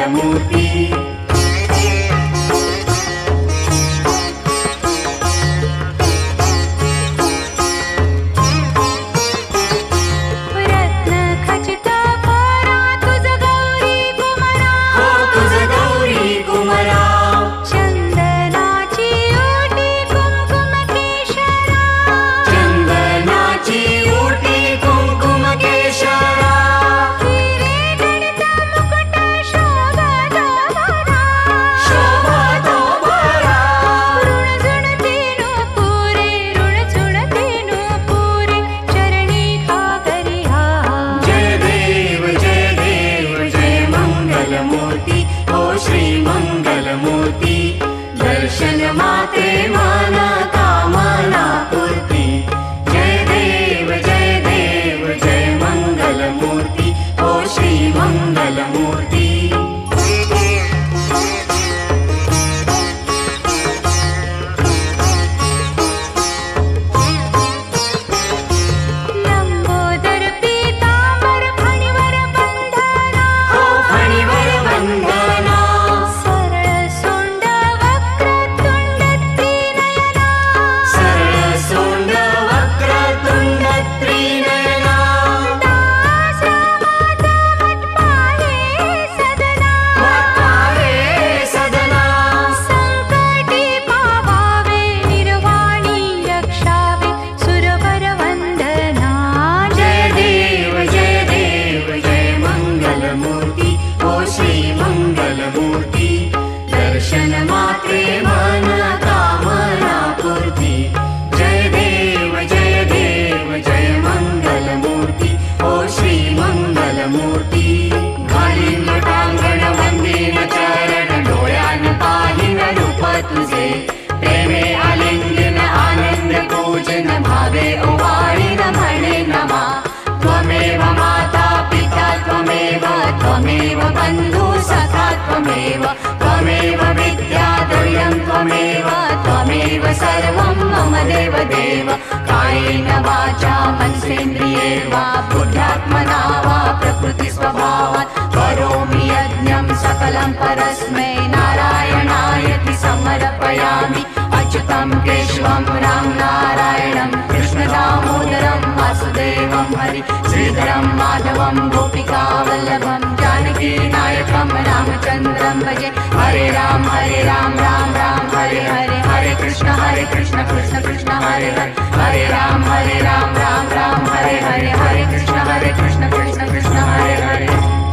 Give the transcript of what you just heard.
मंगलमूर्ती। दर्शन मात्रे मन कामना पूर्ति। जय देव जय मंगलमूर्ति ओ श्री मंगलमूर्ति। दर्शन मात्रे मन कामना पूर्ति। जय देव जय मंगलमूर्ति ओ श्री मंगलमूर्ति। घालीन लोटांगण वंदीन चरण डोळ्यान पाहिन रूप तुझे। प्रेमे आलिंगन आनंद पूजन भावे ओवाळीन म्हणे नमा। त्वमेव माता पिता त्वमेव बंधु सखा त्वमेव। त्वमेव विद्या द्रव्यं त्वमेव सर्वं मम देव देव। कायेन वाचा मनसेन्द्रिये वा बुद्ध्यात्मना वा प्रकृति स्वभावात् करोमि यज्ञं सकलं परस्मै नारायणायति समर्पयामि। अच्युतं केशवं राम नारायणं कृष्ण दामोदरं वासुदेवं हरि श्रीधरं माधवं गोपिका वल्लभं जानकी नायकं रामचन्द्रं भजे। हरे राम राम राम हरे हरे। हरे कृष्ण कृष्ण कृष्ण हरे हरे। हरे राम राम राम हरे हरे। हरे कृष्ण कृष्ण कृष्ण हरे हरे।